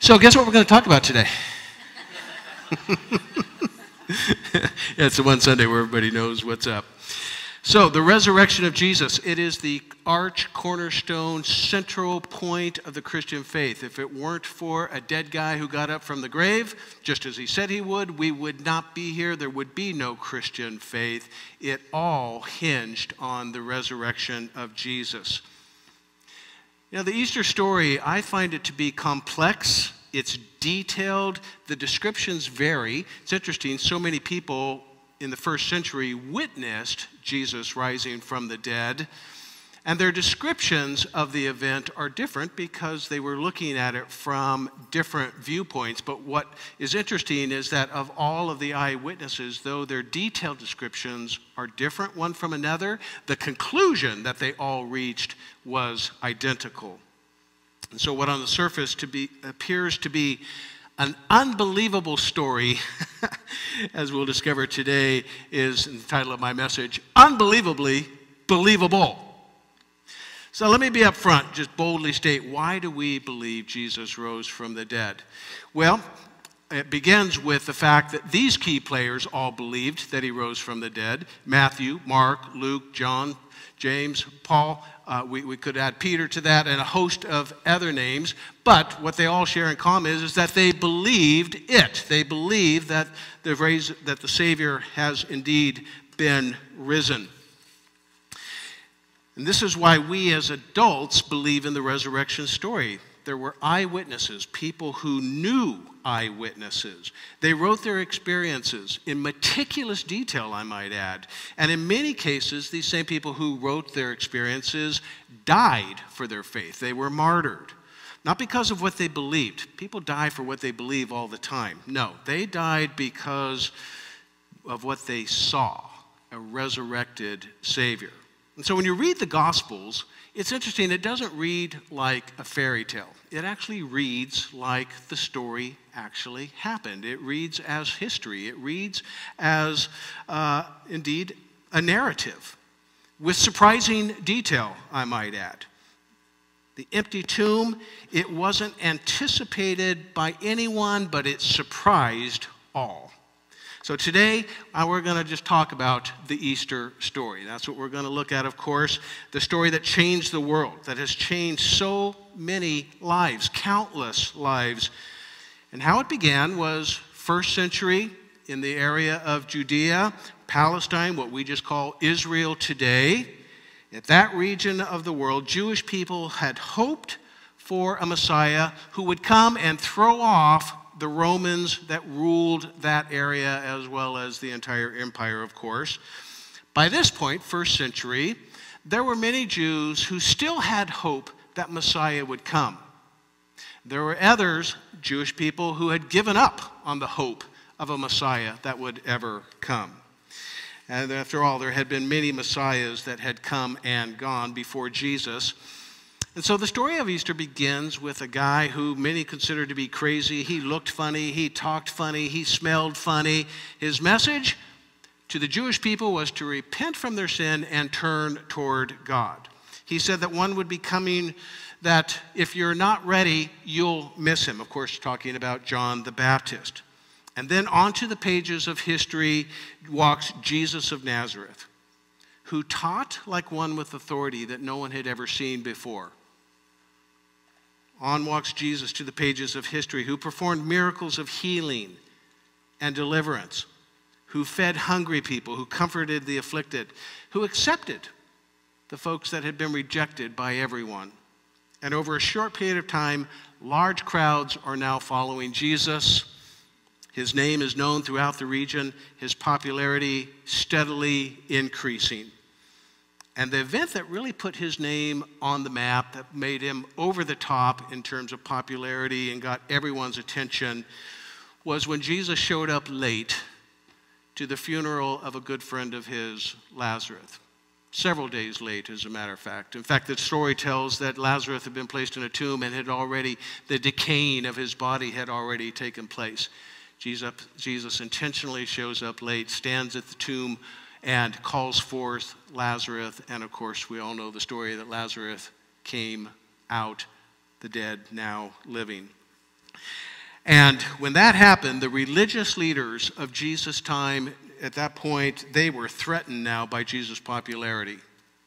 So guess what we're going to talk about today? Yeah, it's the one Sunday where everybody knows what's up. So the resurrection of Jesus, it is the arch, cornerstone, central point of the Christian faith. If it weren't for a dead guy who got up from the grave, just as he said he would, we would not be here. There would be no Christian faith. It all hinged on the resurrection of Jesus. Now, the Easter story, I find it to be complex. It's detailed. The descriptions vary. It's interesting. So many people in the first century witnessed Jesus rising from the dead, and their descriptions of the event are different because they were looking at it from different viewpoints. But what is interesting is that of all of the eyewitnesses, though their detailed descriptions are different one from another, the conclusion that they all reached was identical. And so what on the surface appears to be an unbelievable story, as we'll discover today, is in the title of my message, Unbelievably Believable. So let me be up front, just boldly state, why do we believe Jesus rose from the dead? Well, it begins with the fact that these key players all believed that he rose from the dead. Matthew, Mark, Luke, John, James, Paul. We could add Peter to that and a host of other names. But what they all share in common is that they believed it. They believed that the Savior has indeed been risen. And this is why we as adults believe in the resurrection story. There were eyewitnesses, people who knew eyewitnesses. They wrote their experiences in meticulous detail, I might add. And in many cases, these same people who wrote their experiences died for their faith. They were martyred. Not because of what they believed. People die for what they believe all the time. No, they died because of what they saw, a resurrected Savior. And so when you read the Gospels, it's interesting, it doesn't read like a fairy tale. It actually reads like the story actually happened. It reads as history. It reads as, indeed, a narrative with surprising detail, I might add. The empty tomb, it wasn't anticipated by anyone, but it surprised all. So today, we're going to just talk about the Easter story. That's what we're going to look at, of course, the story that changed the world, that has changed so many lives, countless lives. And how it began was first century in the area of Judea, Palestine, what we just call Israel today. At that region of the world, Jewish people had hoped for a Messiah who would come and throw off the Romans that ruled that area, as well as the entire empire, of course. By this point, first century, there were many Jews who still had hope that Messiah would come. There were others, Jewish people, who had given up on the hope of a Messiah that would ever come. And after all, there had been many Messiahs that had come and gone before Jesus. And so the story of Easter begins with a guy who many consider to be crazy. He looked funny, he talked funny, he smelled funny. His message to the Jewish people was to repent from their sin and turn toward God. He said that one would be coming that if you're not ready, you'll miss him. Of course, talking about John the Baptist. And then onto the pages of history walks Jesus of Nazareth, who taught like one with authority that no one had ever seen before. On walks Jesus to the pages of history, who performed miracles of healing and deliverance, who fed hungry people, who comforted the afflicted, who accepted the folks that had been rejected by everyone. And over a short period of time, large crowds are now following Jesus. His name is known throughout the region, his popularity steadily increasing. And the event that really put his name on the map, that made him over the top in terms of popularity and got everyone's attention, was when Jesus showed up late to the funeral of a good friend of his, Lazarus. Several days late, as a matter of fact. In fact, the story tells that Lazarus had been placed in a tomb and the decaying of his body had already taken place. Jesus intentionally shows up late, stands at the tomb, and calls forth Lazarus. And of course, we all know the story that Lazarus came out, the dead now living. And when that happened, the religious leaders of Jesus' time, at that point, they were threatened now by Jesus' popularity.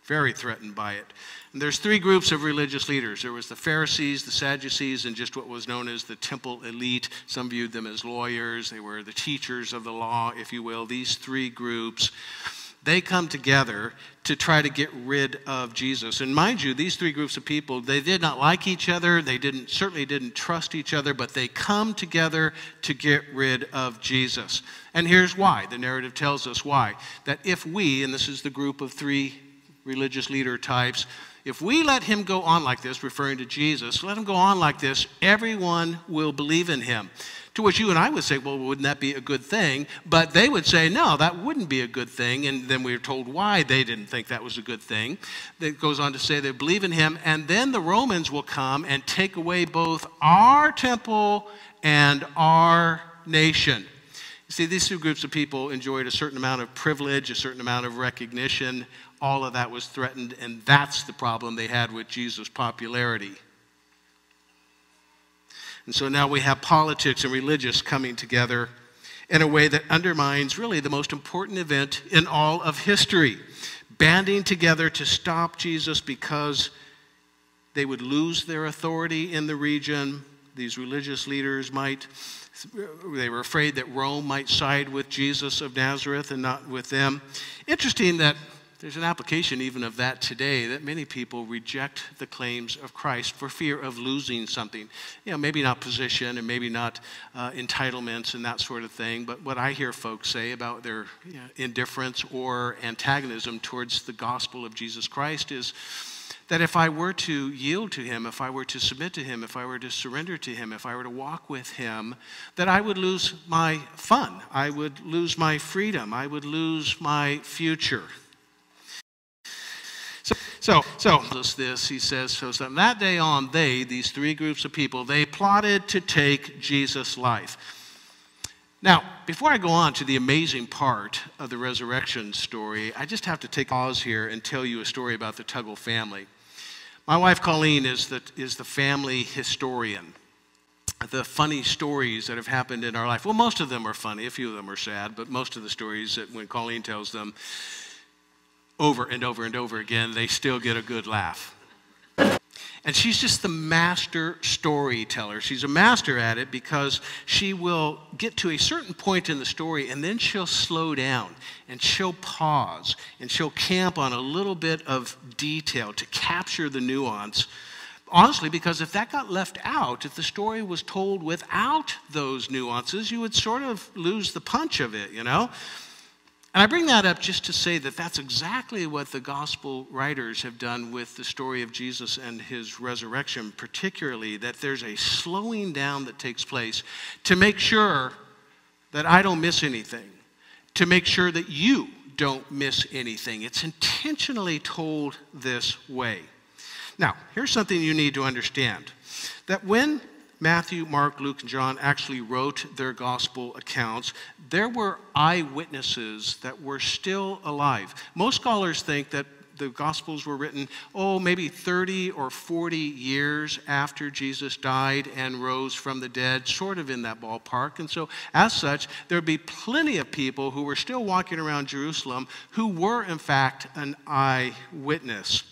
Very threatened by it. And there's three groups of religious leaders. There was the Pharisees, the Sadducees, and just what was known as the temple elite. Some viewed them as lawyers. They were the teachers of the law, if you will. These three groups, they come together to try to get rid of Jesus. And mind you, these three groups of people, they did not like each other. They certainly didn't trust each other, but they come together to get rid of Jesus. And here's why. The narrative tells us why. That if we, and this is the group of three religious leader types, if we let him go on like this, referring to Jesus, let him go on like this, everyone will believe in him. To which you and I would say, well, wouldn't that be a good thing? But they would say, no, that wouldn't be a good thing. And then we were told why they didn't think that was a good thing. It goes on to say they believe in him, and then the Romans will come and take away both our temple and our nation. You see, these two groups of people enjoyed a certain amount of privilege, a certain amount of recognition. All of that was threatened, and that's the problem they had with Jesus' popularity. And so now we have politics and religious coming together in a way that undermines really the most important event in all of history, banding together to stop Jesus because they would lose their authority in the region. These religious leaders they were afraid that Rome might side with Jesus of Nazareth and not with them. Interesting that there's an application even of that today, that many people reject the claims of Christ for fear of losing something. You know, maybe not position and maybe not entitlements and that sort of thing, but what I hear folks say about their indifference or antagonism towards the gospel of Jesus Christ is that if I were to yield to him, if I were to submit to him, if I were to surrender to him, if I were to walk with him, that I would lose my fun, I would lose my freedom, I would lose my future. So this, he says, so from that day on, these three groups of people, they plotted to take Jesus' life. Now, before I go on to the amazing part of the resurrection story, I just have to take a pause here and tell you a story about the Tuggle family. My wife, Colleen, is the family historian. The funny stories that have happened in our life, well, most of them are funny, a few of them are sad, but most of the stories that when Colleen tells them, over and over and over again, they still get a good laugh. And she's just the master storyteller. She's a master at it because she will get to a certain point in the story and then she'll slow down and she'll pause and she'll camp on a little bit of detail to capture the nuance. Honestly, because if that got left out, if the story was told without those nuances, you would sort of lose the punch of it, you know? And I bring that up just to say that that's exactly what the gospel writers have done with the story of Jesus and his resurrection, particularly that there's a slowing down that takes place to make sure that I don't miss anything, to make sure that you don't miss anything. It's intentionally told this way. Now, here's something you need to understand, that when Matthew, Mark, Luke, and John actually wrote their gospel accounts, there were eyewitnesses that were still alive. Most scholars think that the Gospels were written, maybe 30 or 40 years after Jesus died and rose from the dead, sort of in that ballpark. And so, as such, there would be plenty of people who were still walking around Jerusalem who were, in fact, an eyewitness.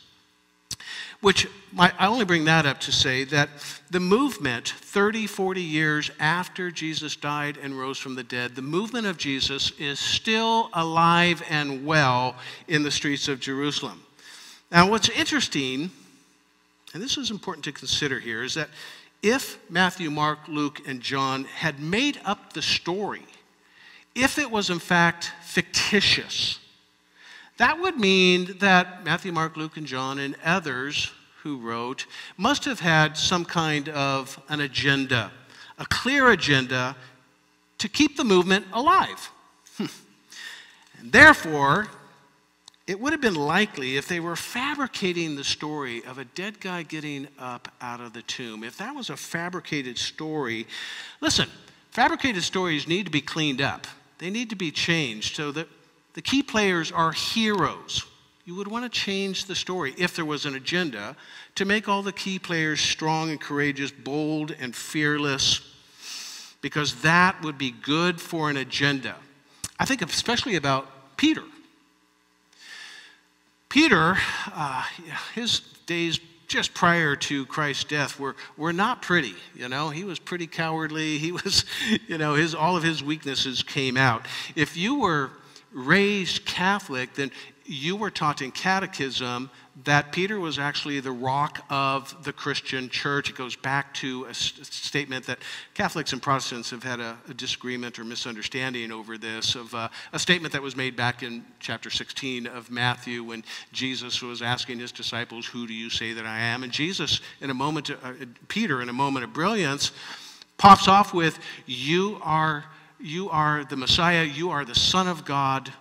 I only bring that up to say that the movement 30, 40 years after Jesus died and rose from the dead, the movement of Jesus is still alive and well in the streets of Jerusalem. Now, what's interesting, and this is important to consider here, is that if Matthew, Mark, Luke, and John had made up the story, if it was in fact fictitious, that would mean that Matthew, Mark, Luke, and John, and others who wrote must have had some kind of an agenda, a clear agenda to keep the movement alive. And therefore, it would have been likely if they were fabricating the story of a dead guy getting up out of the tomb, if that was a fabricated story, listen, fabricated stories need to be cleaned up. They need to be changed so that the key players are heroes. You would want to change the story, if there was an agenda, to make all the key players strong and courageous, bold and fearless, because that would be good for an agenda. I think especially about Peter. Peter, his days just prior to Christ's death were not pretty. He was pretty cowardly. He was, all of his weaknesses came out. If you were raised Catholic, then you were taught in catechism that Peter was actually the rock of the Christian church. It goes back to a statement that Catholics and Protestants have had a disagreement or misunderstanding over this, of a statement that was made back in chapter 16 of Matthew when Jesus was asking his disciples, "Who do you say that I am?" And Jesus, Peter, in a moment of brilliance, pops off with, you are the Messiah, you are the Son of God.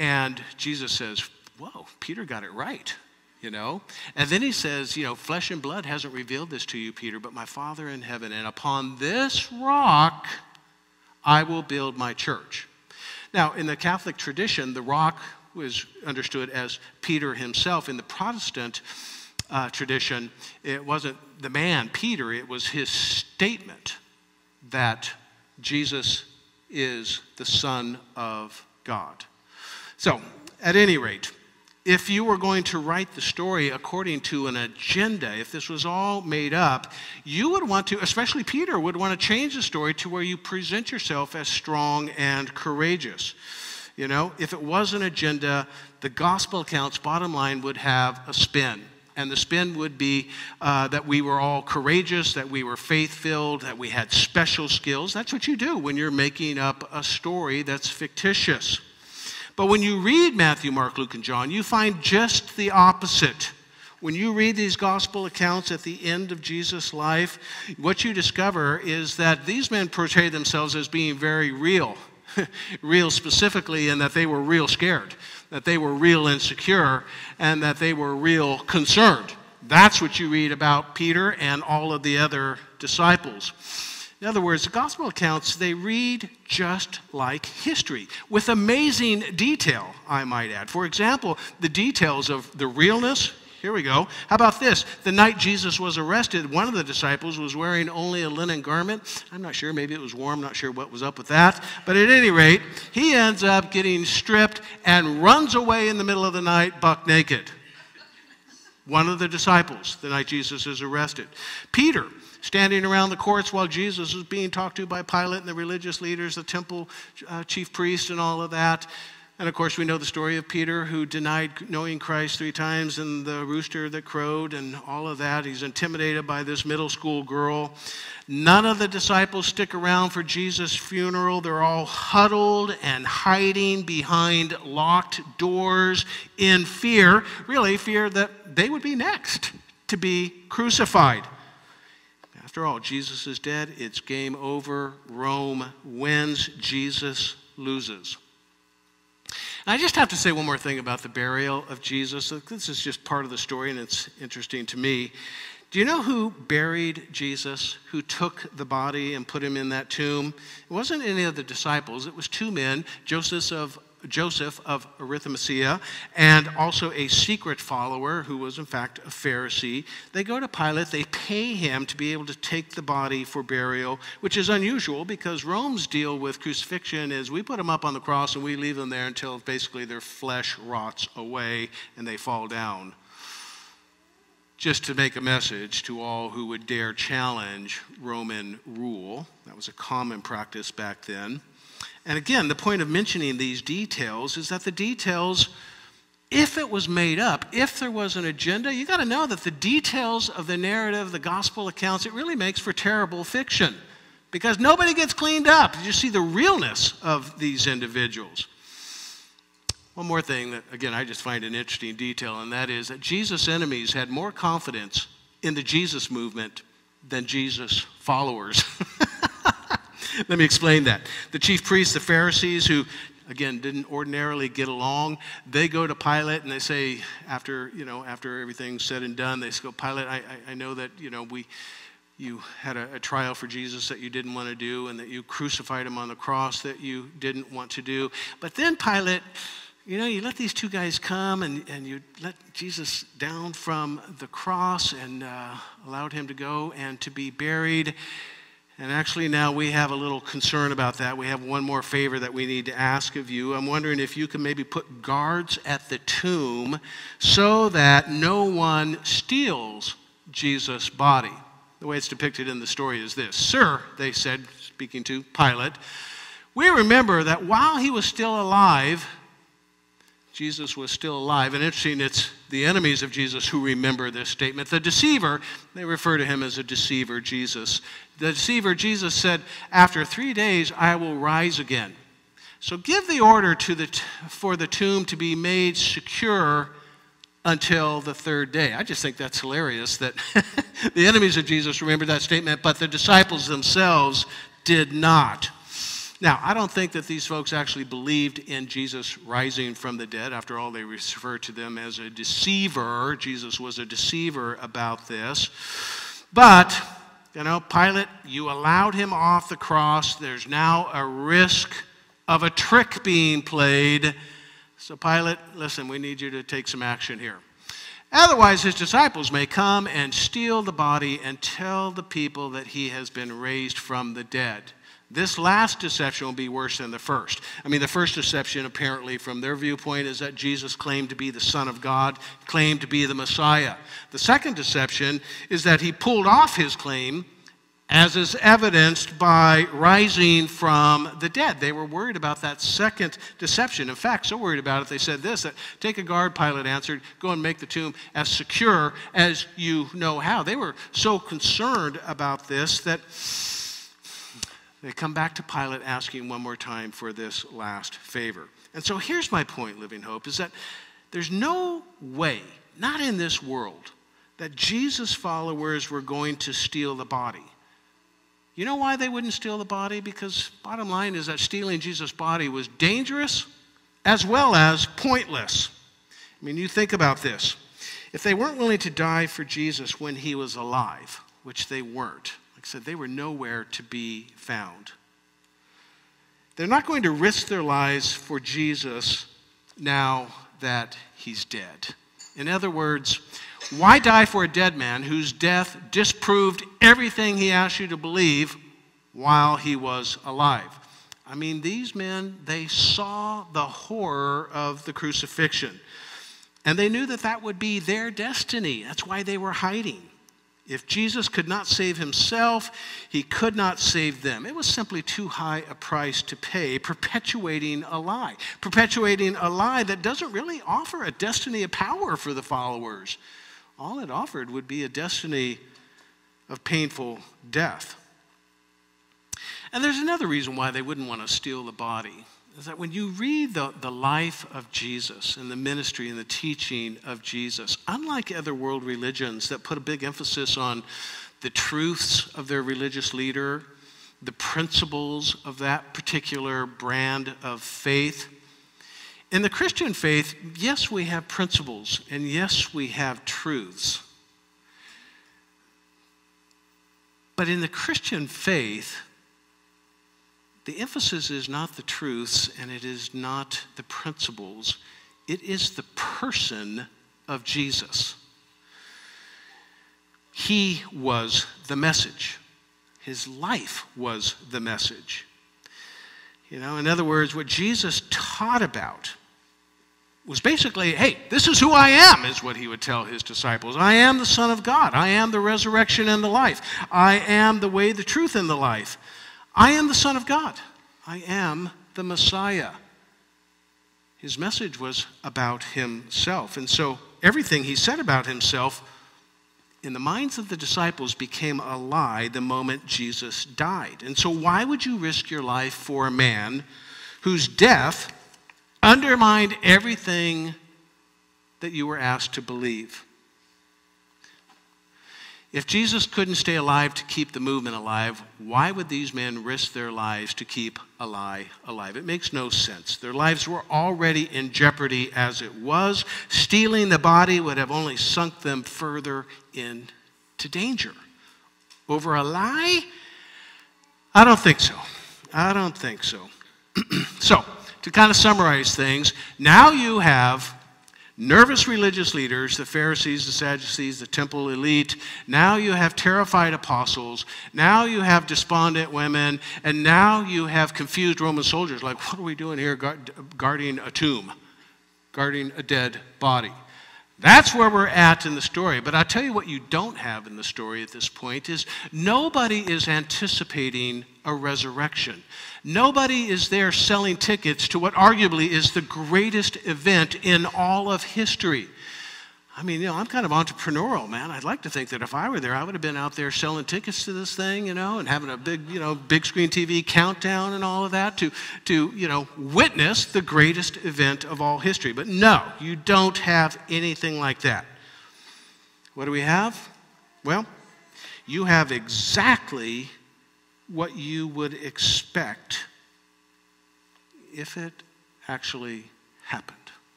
And Jesus says, whoa, Peter got it right, And then he says, flesh and blood hasn't revealed this to you, Peter, but my Father in heaven. And upon this rock, I will build my church. Now, in the Catholic tradition, the rock was understood as Peter himself. In the Protestant tradition, it wasn't the man, Peter, it was his statement that Jesus is the Son of God. So, at any rate, if you were going to write the story according to an agenda, if this was all made up, you would want to, especially Peter, would want to change the story to where you present yourself as strong and courageous. If it was an agenda, the gospel accounts, bottom line, would have a spin. And the spin would be that we were all courageous, that we were faith-filled, that we had special skills. That's what you do when you're making up a story that's fictitious. But when you read Matthew, Mark, Luke, and John, you find just the opposite. When you read these gospel accounts at the end of Jesus' life, what you discover is that these men portray themselves as being very real, real specifically, and that they were real scared, that they were real insecure, and that they were real concerned. That's what you read about Peter and all of the other disciples. In other words, the gospel accounts, they read just like history, with amazing detail, I might add. For example, the details of the realness. Here we go. How about this? The night Jesus was arrested, one of the disciples was wearing only a linen garment. I'm not sure, maybe it was warm, not sure what was up with that. But at any rate, he ends up getting stripped and runs away in the middle of the night buck naked. One of the disciples, the night Jesus is arrested. Peter, standing around the courts while Jesus was being talked to by Pilate and the religious leaders, the temple chief priest and all of that. And of course, we know the story of Peter, who denied knowing Christ 3 times, and the rooster that crowed and all of that. He's intimidated by this middle school girl. None of the disciples stick around for Jesus' funeral. They're all huddled and hiding behind locked doors in fear, really fear that they would be next to be crucified. After all, Jesus is dead. It's game over. Rome wins. Jesus loses. And I just have to say one more thing about the burial of Jesus. This is just part of the story, and it's interesting to me. Do you know who buried Jesus, who took the body and put him in that tomb? It wasn't any of the disciples. It was 2 men, Joseph of Arimathea, and also a secret follower who was in fact a Pharisee. They go to Pilate, they pay him to be able to take the body for burial, which is unusual because Rome's deal with crucifixion is we put them up on the cross and we leave them there until basically their flesh rots away and they fall down. Just to make a message to all who would dare challenge Roman rule. That was a common practice back then. And again, the point of mentioning these details is that the details, if it was made up, if there was an agenda, you got to know that the details of the narrative, the gospel accounts, it really makes for terrible fiction because nobody gets cleaned up. You see the realness of these individuals. One more thing that, again, I just find an interesting detail, and that is that Jesus' enemies had more confidence in the Jesus movement than Jesus' followers. Let me explain that. The chief priests, the Pharisees, who, again, didn't ordinarily get along, they go to Pilate and they say, after everything's said and done, they go, Pilate, I know that, you had a trial for Jesus that you didn't want to do and that you crucified him on the cross that you didn't want to do. But then Pilate you let these two guys come and you let Jesus down from the cross and allowed him to go and to be buried. And actually now we have a little concern about that. We have one more favor that we need to ask of you. I'm wondering if you can maybe put guards at the tomb so that no one steals Jesus' body. The way it's depicted in the story is this. Sir, they said, speaking to Pilate, we remember that while he was still alive, Jesus was still alive. And interesting, it's the enemies of Jesus who remember this statement. The deceiver, they refer to him as a deceiver, Jesus. The deceiver, Jesus said, after 3 days I will rise again. So give the order for the tomb to be made secure until the third day. I just think that's hilarious that the enemies of Jesus remembered that statement, but the disciples themselves did not. Now, I don't think that these folks actually believed in Jesus rising from the dead. After all, they refer to them as a deceiver. Jesus was a deceiver about this. But, Pilate, you allowed him off the cross. There's now a risk of a trick being played. So, Pilate, listen, we need you to take some action here. Otherwise, his disciples may come and steal the body and tell the people that he has been raised from the dead. This last deception will be worse than the first. The first deception, apparently, from their viewpoint, is that Jesus claimed to be the Son of God, claimed to be the Messiah. The second deception is that he pulled off his claim, as is evidenced by rising from the dead. They were worried about that second deception. In fact, so worried about it, they said this, that take a guard, Pilate answered, go and make the tomb as secure as you know how. They were so concerned about this that they come back to Pilate asking one more time for this last favor. And so here's my point, Living Hope, is that there's no way, not in this world, that Jesus' followers were going to steal the body. You know why they wouldn't steal the body? Because bottom line is that stealing Jesus' body was dangerous as well as pointless. You think about this. If they weren't willing to die for Jesus when he was alive, which they weren't, like I said, they were nowhere to be found. They're not going to risk their lives for Jesus now that he's dead. In other words, why die for a dead man whose death disproved everything he asked you to believe while he was alive? These men, they saw the horror of the crucifixion. And they knew that that would be their destiny. That's why they were hiding. If Jesus could not save himself, he could not save them. It was simply too high a price to pay, perpetuating a lie that doesn't really offer a destiny of power for the followers. All it offered would be a destiny of painful death. And there's another reason why they wouldn't want to steal the body, is that when you read the life of Jesus and the ministry and the teaching of Jesus, unlike other world religions that put a big emphasis on the truths of their religious leader, the principles of that particular brand of faith, in the Christian faith, yes, we have principles, and yes, we have truths. But in the Christian faith, the emphasis is not the truths, and it is not the principles. It is the person of Jesus. He was the message. His life was the message. In other words, what Jesus taught about was basically, hey, this is who I am, is what he would tell his disciples. I am the Son of God. I am the resurrection and the life. I am the way, the truth, and the life. I am the Son of God. I am the Messiah. His message was about himself. And so everything he said about himself in the minds of the disciples became a lie the moment Jesus died. And so why would you risk your life for a man whose death undermined everything that you were asked to believe? If Jesus couldn't stay alive to keep the movement alive, why would these men risk their lives to keep a lie alive? It makes no sense. Their lives were already in jeopardy as it was. Stealing the body would have only sunk them further into danger. Over a lie? I don't think so. So, to kind of summarize things, now you have nervous religious leaders, the Pharisees, the Sadducees, the temple elite. Now you have terrified apostles. Now you have despondent women. And now you have confused Roman soldiers. Like, what are we doing here guarding a tomb, guarding a dead body? That's where we're at in the story. But I'll tell you what you don't have in the story at this point is nobody is anticipating a resurrection. Nobody is there selling tickets to what arguably is the greatest event in all of history. I mean, I'm kind of entrepreneurial, man. I'd like to think that if I were there, I would have been out there selling tickets to this thing, and having a big, big screen TV countdown and all of that to witness the greatest event of all history. But no, you don't have anything like that. What do we have? Well, you have exactly what you would expect if it actually happened.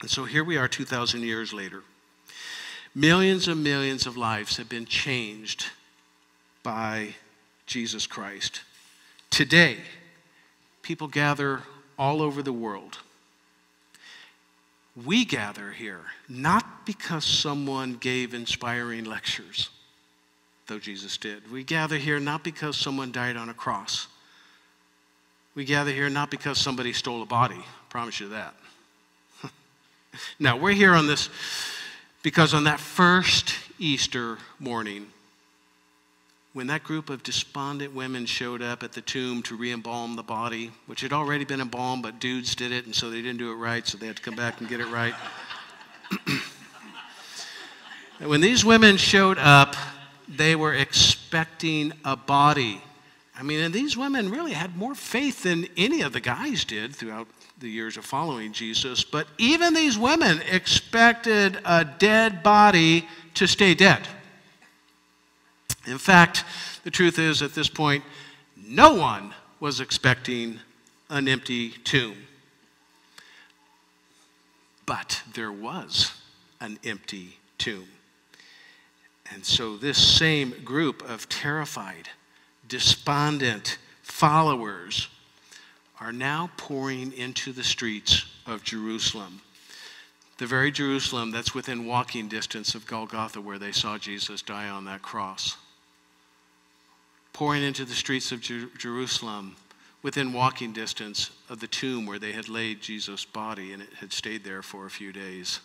And so here we are 2,000 years later. Millions and millions of lives have been changed by Jesus Christ. Today, people gather all over the world. We gather here not because someone gave inspiring lectures, though Jesus did. We gather here not because someone died on a cross. We gather here not because somebody stole a body. I promise you that. Now, we're here on this because on that first Easter morning, when that group of despondent women showed up at the tomb to re-embalm the body, which had already been embalmed, but dudes did it, and so they didn't do it right, so they had to come back and get it right. And when these women showed up, they were expecting a body. I mean, and these women really had more faith than any of the guys did throughout the years of following Jesus. But even these women expected a dead body to stay dead. In fact, the truth is, at this point, no one was expecting an empty tomb. But there was an empty tomb. And so this same group of terrified, despondent followers are now pouring into the streets of Jerusalem. The very Jerusalem that's within walking distance of Golgotha, where they saw Jesus die on that cross. Pouring into the streets of Jerusalem within walking distance of the tomb where they had laid Jesus' body, and it had stayed there for a few days.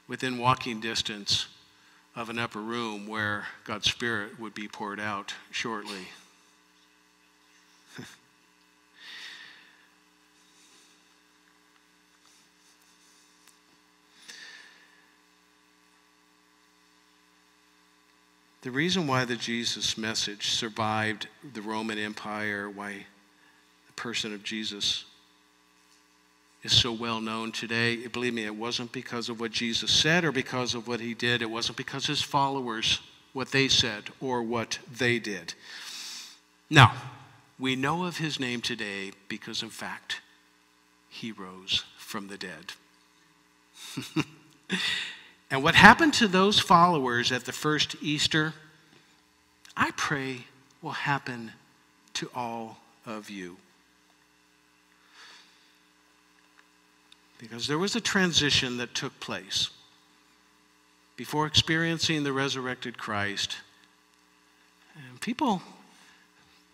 Within walking distance of an upper room where God's Spirit would be poured out shortly. The reason why the Jesus message survived the Roman Empire, why the person of Jesus is so well known today, believe me, it wasn't because of what Jesus said or because of what he did. It wasn't because his followers, what they said or what they did. Now, we know of his name today because, in fact, he rose from the dead. And what happened to those followers at the first Easter, I pray will happen to all of you. Because there was a transition that took place. Before experiencing the resurrected Christ, and people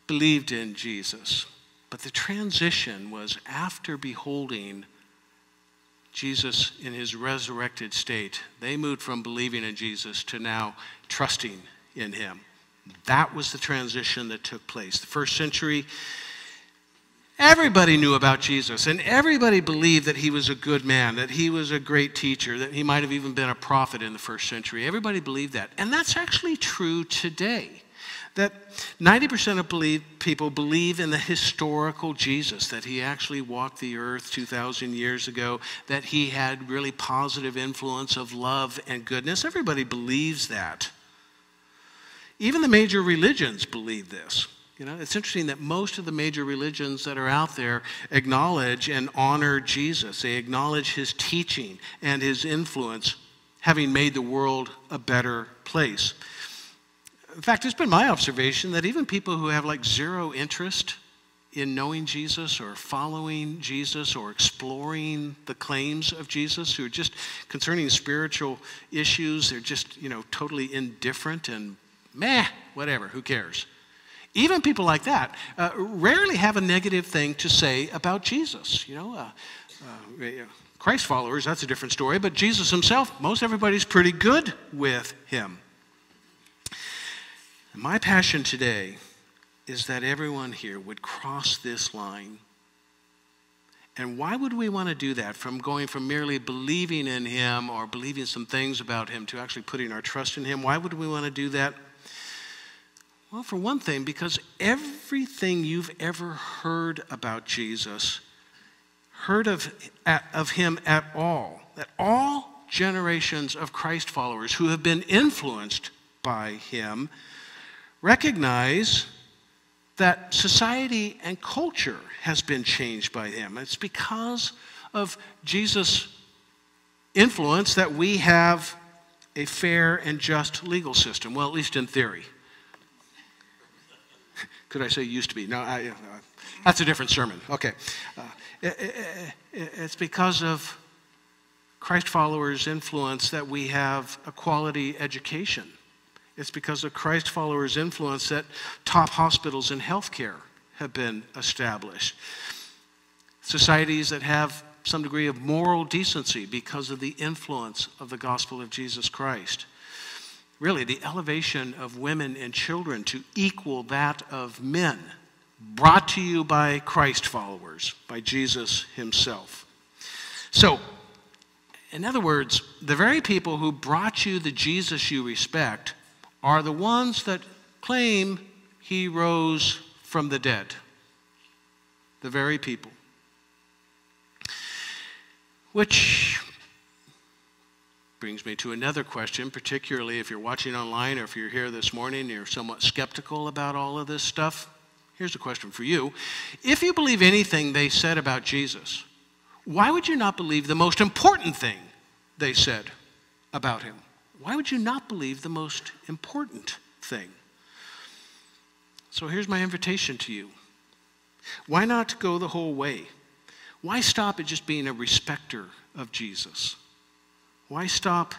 believed in Jesus, but the transition was after beholding Jesus in his resurrected state. They moved from believing in Jesus to now trusting in him. That was the transition that took place. The first century, everybody knew about Jesus, and everybody believed that he was a good man, that he was a great teacher, that he might have even been a prophet in the first century. Everybody believed that. And that's actually true today. That 90% of people believe in the historical Jesus, that he actually walked the earth 2,000 years ago, that he had really positive influence of love and goodness. Everybody believes that. Even the major religions believe this. It's interesting that most of the major religions that are out there acknowledge and honor Jesus. They acknowledge his teaching and his influence, having made the world a better place. In fact, it's been my observation that even people who have zero interest in knowing Jesus or following Jesus or exploring the claims of Jesus, who are just concerning spiritual issues. They're just, totally indifferent and meh, whatever, who cares? Even people like that rarely have a negative thing to say about Jesus. Christ followers, that's a different story, but Jesus himself, most everybody's pretty good with him. And my passion today is that everyone here would cross this line. And why would we want to do that? From going from merely believing in him or believing some things about him to actually putting our trust in him. Why would we want to do that? Well, for one thing, because everything you've ever heard about Jesus, heard of him at all, that all generations of Christ followers who have been influenced by him recognize that society and culture has been changed by him. It's because of Jesus' influence that we have a fair and just legal system. Well, at least in theory. Could I say used to be? No, that's a different sermon. Okay. It's because of Christ followers' influence that we have a quality education. It's because of Christ followers' influence that top hospitals and healthcare have been established. Societies that have some degree of moral decency because of the influence of the gospel of Jesus Christ. Really, the elevation of women and children to equal that of men, brought to you by Christ followers, by Jesus himself. So, in other words, the very people who brought you the Jesus you respect are the ones that claim he rose from the dead. The very people. Which brings me to another question, particularly if you're watching online or if you're here this morning and you're somewhat skeptical about all of this stuff. Here's a question for you. If you believe anything they said about Jesus, why would you not believe the most important thing they said about him? Why would you not believe the most important thing? So here's my invitation to you. Why not go the whole way? Why stop at just being a respecter of Jesus? Why stop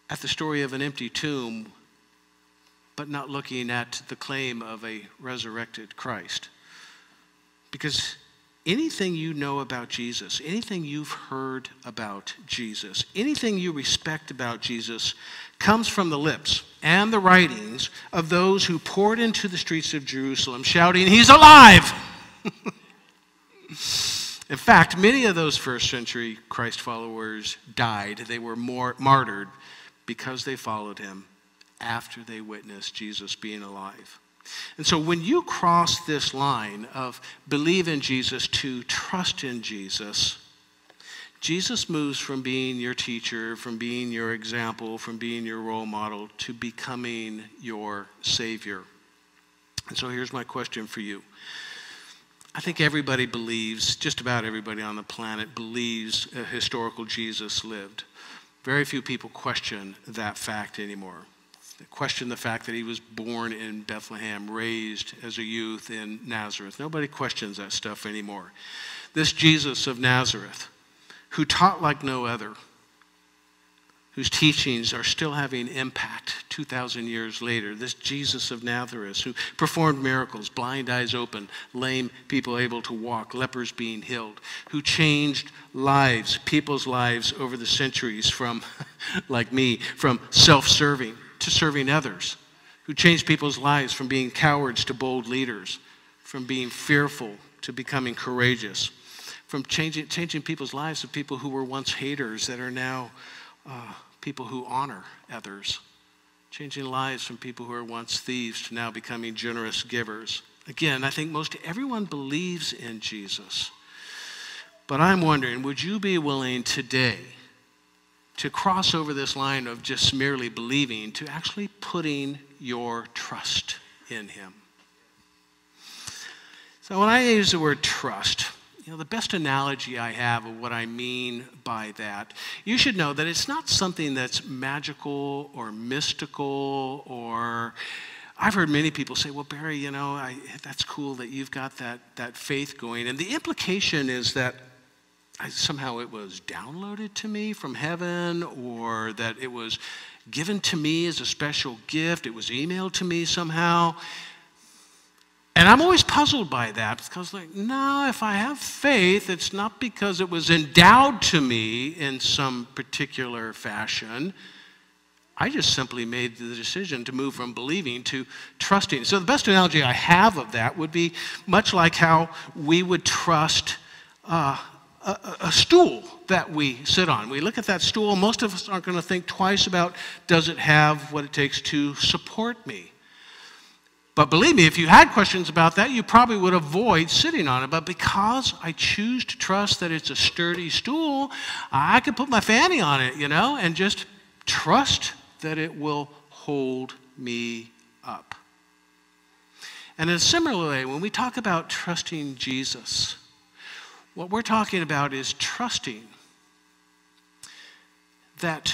at the story of an empty tomb, but not looking at the claim of a resurrected Christ? Because anything you know about Jesus, anything you've heard about Jesus, anything you respect about Jesus comes from the lips and the writings of those who poured into the streets of Jerusalem shouting, "He's alive!" In fact, many of those first century Christ followers died. They were martyred because they followed him after they witnessed Jesus being alive. And so when you cross this line of believe in Jesus to trust in Jesus, Jesus moves from being your teacher, from being your example, from being your role model, to becoming your Savior. And so here's my question for you. I think everybody believes, just about everybody on the planet believes a historical Jesus lived. Very few people question that fact anymore. They question the fact that he was born in Bethlehem, raised as a youth in Nazareth. Nobody questions that stuff anymore. This Jesus of Nazareth, who taught like no other, whose teachings are still having impact 2,000 years later. This Jesus of Nazareth, who performed miracles, blind eyes open, lame people able to walk, lepers being healed, who changed lives, people's lives over the centuries from, like me, from self-serving to serving others, who changed people's lives from being cowards to bold leaders, from being fearful to becoming courageous, from changing people's lives of people who were once haters that are now people who honor others, changing lives from people who were once thieves to now becoming generous givers. Again, I think most everyone believes in Jesus. But I'm wondering, would you be willing today to cross over this line of just merely believing to actually putting your trust in him? So when I use the word trust, the best analogy I have of what I mean by that, you should know that it's not something that's magical or mystical or I've heard many people say, well, Barry, that's cool that you've got that faith going. And the implication is that somehow it was downloaded to me from heaven, or that it was given to me as a special gift. It was emailed to me somehow. And I'm always puzzled by that, because no, if I have faith, it's not because it was endowed to me in some particular fashion. I just simply made the decision to move from believing to trusting. So the best analogy I have of that would be much like how we would trust a stool that we sit on. We look at that stool, most of us aren't going to think twice about, does it have what it takes to support me? But believe me, if you had questions about that, you probably would avoid sitting on it. But because I choose to trust that it's a sturdy stool, I could put my fanny on it, and just trust that it will hold me up. And in a similar way, when we talk about trusting Jesus, what we're talking about is trusting that